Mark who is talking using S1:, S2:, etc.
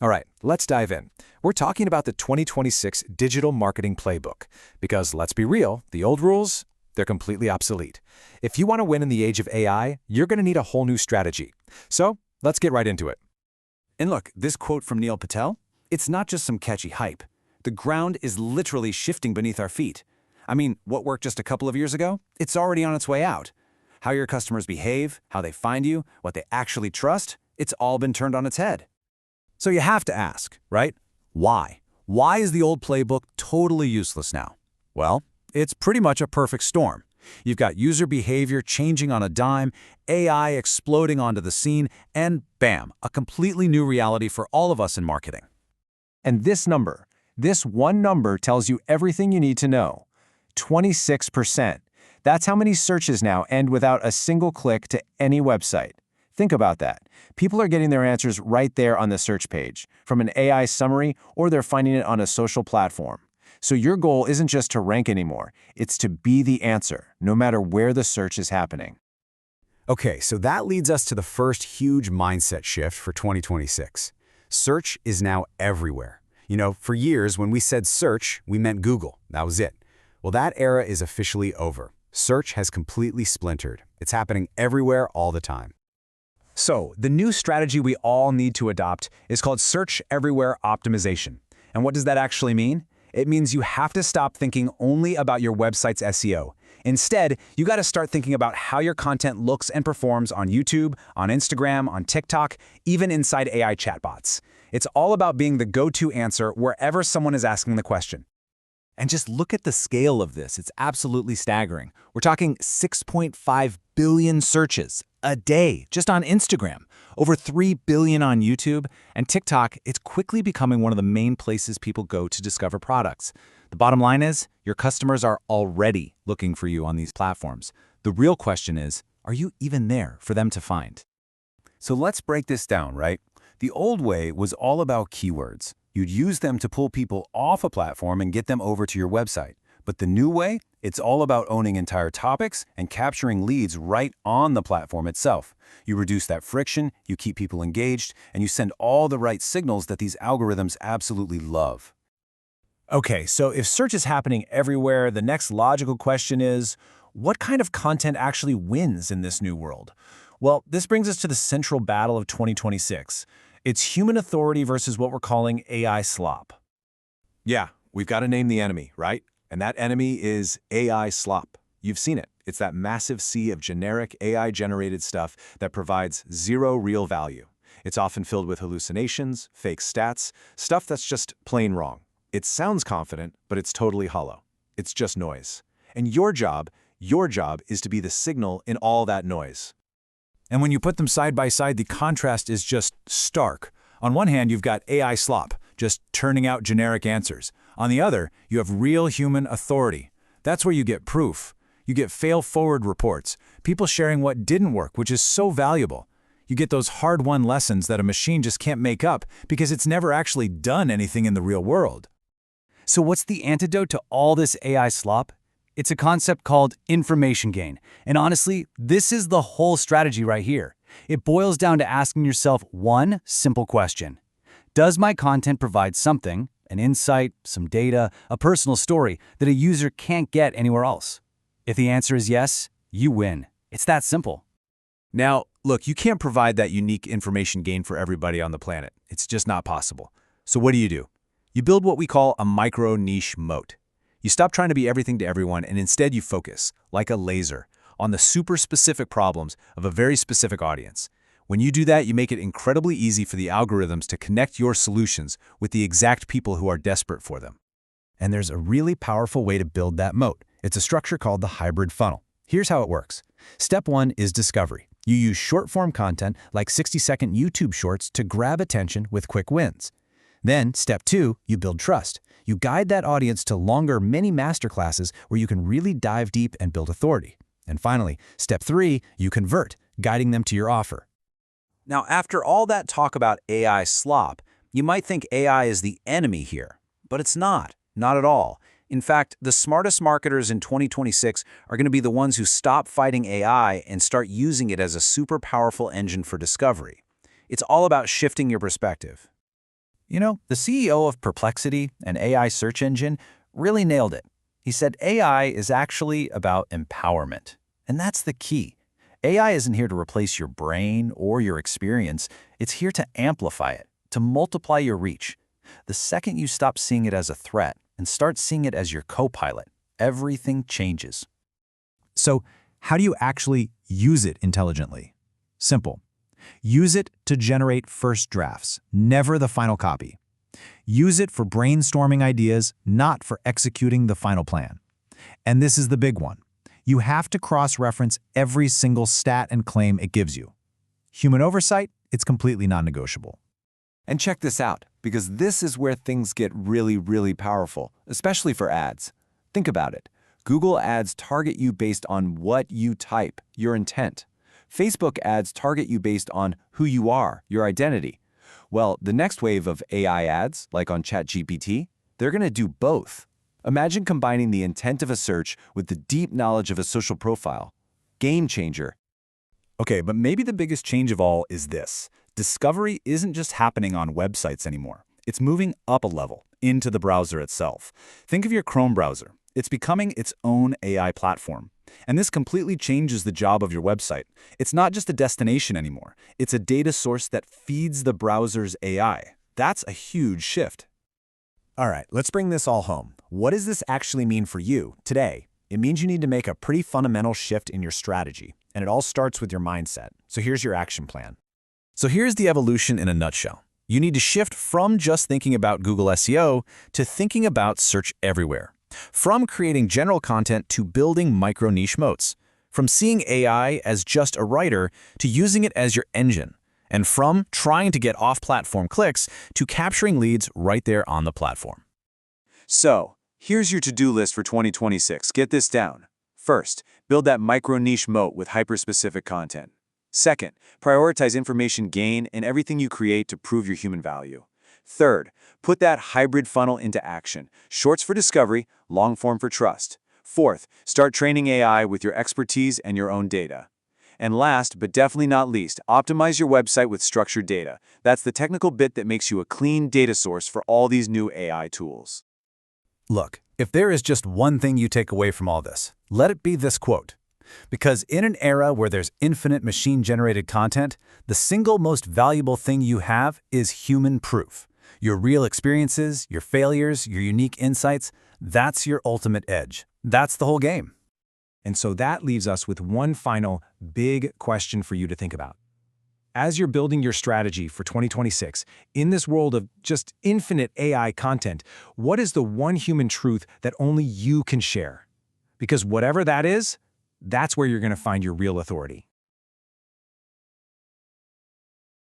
S1: All right, let's dive in. We're talking about the 2026 Digital Marketing Playbook because, let's be real, the old rules, they're completely obsolete. If you want to win in the age of AI, you're going to need a whole new strategy. So, let's get right into it.
S2: And look, this quote from Neil Patel, it's not just some catchy hype. The ground is literally shifting beneath our feet. I mean, what worked just a couple of years ago? It's already on its way out. How your customers behave, how they find you, what they actually trust, it's all been turned on its head. So you have to ask, right? Why? Why is the old playbook totally useless now? Well, it's pretty much a perfect storm. You've got user behavior changing on a dime, AI exploding onto the scene, and bam, a completely new reality for all of us in marketing.
S1: And this one number tells you everything you need to know. 26%. That's how many searches now end without a single click to any website. Think about that. People are getting their answers right there on the search page, from an AI summary, or they're finding it on a social platform. So your goal isn't just to rank anymore, it's to be the answer, no matter where the search is happening.
S2: Okay, so that leads us to the first huge mindset shift for 2026. Search is now everywhere. You know, for years, when we said search, we meant Google. That was it. Well, that era is officially over. Search has completely splintered. It's happening everywhere all the time. So, the new strategy we all need to adopt is called Search Everywhere Optimization. And what does that actually mean? It means you have to stop thinking only about your website's SEO. Instead, you got to start thinking about how your content looks and performs on YouTube, on Instagram, on TikTok, even inside AI chatbots. It's all about being the go-to answer wherever someone is asking the question. And just look at the scale of this. It's absolutely staggering. We're talking 6.5 billion searches a day just on Instagram, over 3 billion on YouTube, and TikTok, it's quickly becoming one of the main places people go to discover products. The bottom line is, your customers are already looking for you on these platforms. The real question is, are you even there for them to find? So let's break this down, right? The old way was all about keywords. You'd use them to pull people off a platform and get them over to your website. But the new way, it's all about owning entire topics and capturing leads right on the platform itself. You reduce that friction, you keep people engaged, and you send all the right signals that these algorithms absolutely love. Okay, so if search is happening everywhere, the next logical question is, what kind of content actually wins in this new world? Well, this brings us to the central battle of 2026. It's human authority versus what we're calling AI slop.
S1: Yeah, we've got to name the enemy, right? And that enemy is AI slop. You've seen it. It's that massive sea of generic AI-generated stuff that provides zero real value. It's often filled with hallucinations, fake stats, stuff that's just plain wrong. It sounds confident, but it's totally hollow. It's just noise. And your job is to be the signal in all that noise.
S2: And when you put them side by side, the contrast is just stark. On one hand, you've got AI slop, just turning out generic answers. On the other, you have real human authority. That's where you get proof. You get fail-forward reports, people sharing what didn't work, which is so valuable. You get those hard-won lessons that a machine just can't make up because it's never actually done anything in the real world. So what's the antidote to all this AI slop? It's a concept called information gain. And honestly, this is the whole strategy right here. It boils down to asking yourself one simple question. Does my content provide something, an insight, some data, a personal story that a user can't get anywhere else? If the answer is yes, you win. It's that simple.
S1: Now, look, you can't provide that unique information gain for everybody on the planet. It's just not possible. So what do? You build what we call a micro-niche moat. You stop trying to be everything to everyone and instead you focus, like a laser, on the super specific problems of a very specific audience. When you do that, you make it incredibly easy for the algorithms to connect your solutions with the exact people who are desperate for them. And there's a really powerful way to build that moat. It's a structure called the hybrid funnel. Here's how it works. Step 1 is discovery. You use short-form content like 60-second YouTube shorts to grab attention with quick wins. Then, step 2, you build trust. You guide that audience to longer mini masterclasses where you can really dive deep and build authority. And finally, step 3, you convert, guiding them to your offer. Now, after all that talk about AI slop, you might think AI is the enemy here, but it's not at all. In fact, the smartest marketers in 2026 are going to be the ones who stop fighting AI and start using it as a super powerful engine for discovery. It's all about shifting your perspective.
S3: The CEO of Perplexity, an AI search engine, really nailed it. He said AI is actually about empowerment. And that's the key. AI isn't here to replace your brain or your experience. It's here to amplify it, to multiply your reach. The second you stop seeing it as a threat and start seeing it as your co-pilot, everything changes.
S1: So, how do you actually use it intelligently? Simple. Use it to generate first drafts, never the final copy. Use it for brainstorming ideas, not for executing the final plan. And this is the big one. You have to cross-reference every single stat and claim it gives you. Human oversight, it's completely non-negotiable.
S3: And check this out, because this is where things get really, really powerful, especially for ads. Think about it. Google ads target you based on what you type, your intent. Facebook ads target you based on who you are, your identity. Well, the next wave of AI ads, like on ChatGPT, they're going to do both. Imagine combining the intent of a search with the deep knowledge of a social profile. Game changer.
S4: Okay, but maybe the biggest change of all is this. Discovery isn't just happening on websites anymore. It's moving up a level, into the browser itself. Think of your Chrome browser. It's becoming its own AI platform. And this completely changes the job of your website. It's not just a destination anymore. It's a data source that feeds the browser's AI. That's a huge shift.
S1: All right, let's bring this all home. What does this actually mean for you today? It means you need to make a pretty fundamental shift in your strategy, and it all starts with your mindset. So here's your action plan. So here's the evolution in a nutshell. You need to shift from just thinking about Google SEO to thinking about search everywhere. From creating general content to building micro-niche moats. From seeing AI as just a writer to using it as your engine. And from trying to get off-platform clicks to capturing leads right there on the platform.
S3: So, here's your to-do list for 2026. Get this down. First, build that micro-niche moat with hyper-specific content. Second, prioritize information gain in everything you create to prove your human value. Third, put that hybrid funnel into action. Shorts for discovery, long form for trust. Fourth, start training AI with your expertise and your own data. And last, but definitely not least, optimize your website with structured data. That's the technical bit that makes you a clean data source for all these new AI tools.
S1: Look, if there is just one thing you take away from all this, let it be this quote. Because in an era where there's infinite machine-generated content, the single most valuable thing you have is human proof. Your real experiences, your failures, your unique insights, that's your ultimate edge. That's the whole game. And so that leaves us with one final big question for you to think about. As you're building your strategy for 2026, in this world of just infinite AI content, what is the one human truth that only you can share? Because whatever that is, that's where you're going to find your real authority.